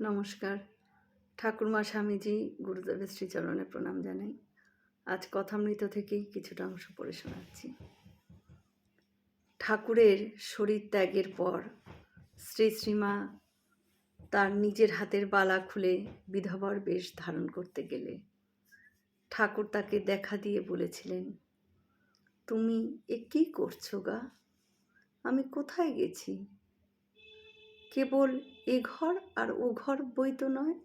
নমস্কার। ঠাকুরমা স্বামীজি গুরুদেবের শ্রীচরণে প্রণাম জানাই। আজ কথামৃত থেকেই কিছুটা অংশ পড়ে শোনাচ্ছি। ঠাকুরের শরীর ত্যাগের পর শ্রী শ্রীমা তার নিজের হাতের বালা খুলে বিধবার বেশ ধারণ করতে গেলে ঠাকুর তাকে দেখা দিয়ে বলেছিলেন, তুমি এ কী করছো গা? আমি কোথায় গেছি? কেবল এ ঘর আর ও ঘর বই তো নয়।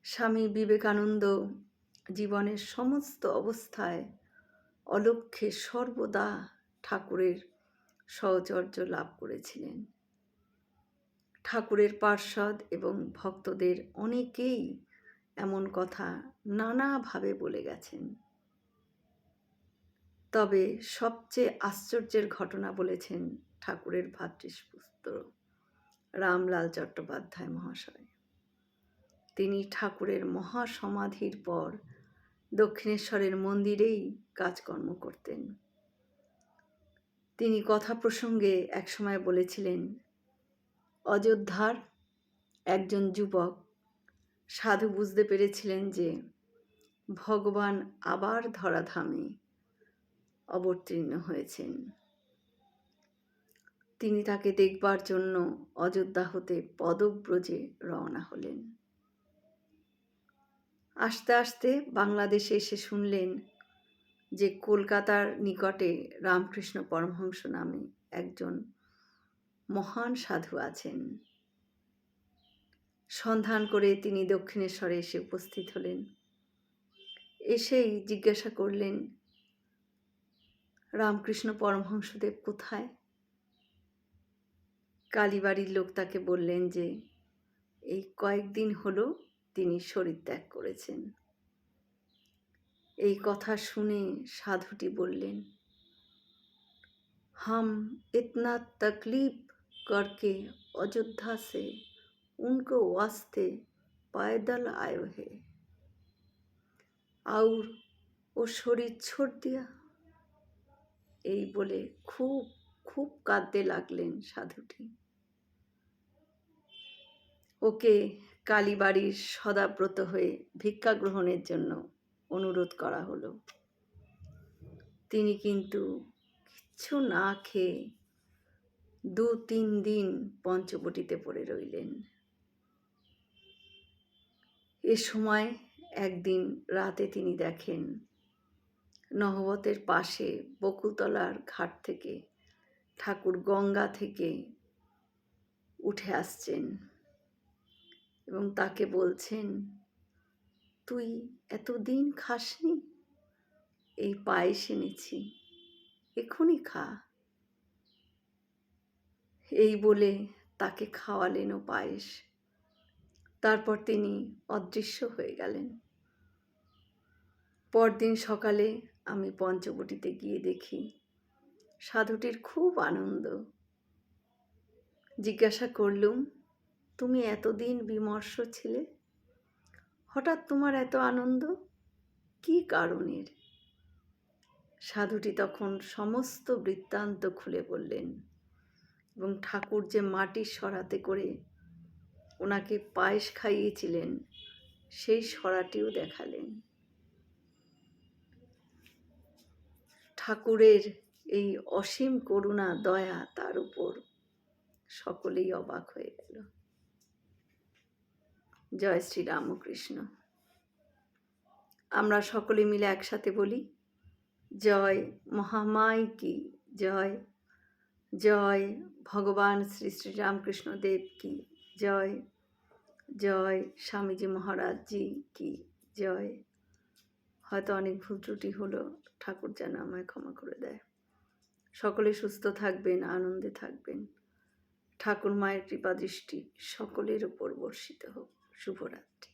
স্বামী বিবেকানন্দ জীবনের সমস্ত অবস্থায় অলক্ষ্যে সর্বদা ঠাকুরের সহচর্য লাভ করেছিলেন। ঠাকুরের পার্ষদ এবং ভক্তদের অনেকেই এমন কথা নানাভাবে বলে গেছেন। তবে সবচেয়ে আশ্চর্যের ঘটনা বলেছেন ঠাকুরের ভ্রাতৃপুত্র রামলাল চট্টোপাধ্যায় মহাশয়। তিনি ঠাকুরের মহাসমাধির পর দক্ষিণেশ্বরের মন্দিরেই কাজকর্ম করতেন। তিনি কথা প্রসঙ্গে একসময় বলেছিলেন, অযোধ্যার একজন যুবক সাধু বুঝতে পেরেছিলেন যে ভগবান আবার ধরাধামে অবতীর্ণ হয়েছেন। তিনি তাকে দেখবার জন্য অযোধ্যা হতে পদব্রজে রওনা হলেন। আস্তে আস্তে বাংলাদেশে এসে শুনলেন যে কলকাতার নিকটে রামকৃষ্ণ পরমহংস নামে একজন মহান সাধু আছেন। সন্ধান করে তিনি দক্ষিণেশ্বরে এসে উপস্থিত হলেন। এসেই জিজ্ঞাসা করলেন, রামকৃষ্ণ পরমহংসদেব কোথায়? কালীবাড়ির লোক তাকে বললেন যে এই কয়েকদিন হলো তিনি শরীর ত্যাগ করেছেন। এই কথা শুনে সাধুটি বললেন, हम इतना तकलीफ करके अयोध्या से उनको वास्ते पैदल आए है और वो शरीर छोड़ दिया। এই বলে খুব খুব কাঁদতে লাগলেন সাধুটি। ওকে কালীবাড়ির সদাব্রত হয়ে ভিক্ষা গ্রহণের জন্য অনুরোধ করা হলো। তিনি কিন্তু কিচ্ছু না খেয়ে 2-3 দিন পঞ্চবটিতে পড়ে রইলেন। এ সময় একদিন রাতে তিনি দেখেন নহবতের পাশে বকুলতলার ঘাট থেকে ঠাকুর গঙ্গা থেকে উঠে আসছেন এবং তাকে বলছেন, তুই এতদিন খাসনি, এই পায়েস এনেছি, এখনই খা। এই বলে তাকে খাওয়ালেনও পায়েস। তারপর তিনি অদৃশ্য হয়ে গেলেন। পরদিন সকালে আমি পঞ্চবটিতে গিয়ে দেখি সাধুটির খুব আনন্দ। জিজ্ঞাসা করলুম, তুমি এতদিন বিমর্ষ ছিলে, হঠাৎ তোমার এত আনন্দ, কি কারণের? সাধুটি তখন সমস্ত বৃত্তান্ত খুলে বললেন এবং ঠাকুর যে মাটির সরাতে করে ওনাকে পায়েস খাইয়েছিলেন সেই সরাটিও দেখালেন। ঠাকুরের এই অসীম করুণা দয়া তার উপর সকলেই অবাক হয়ে গেল। জয় শ্রী রামকৃষ্ণ। আমরা সকলে মিলে একসাথে বলি, জয় মহামাই কি জয়, জয় ভগবান শ্রী শ্রী রামকৃষ্ণ দেব কি জয়, জয় স্বামীজি মহারাজ জি কি জয়। হয়তো অনেক ভুল ত্রুটি হলো, ঠাকুর যেন আমায় ক্ষমা করে দেয়। সকলে সুস্থ থাকবেন, আনন্দে থাকবেন। ঠাকুর মায়ের কৃপা দৃষ্টি সকলের উপর বর্ষিত হোক। শুভরাত্রি।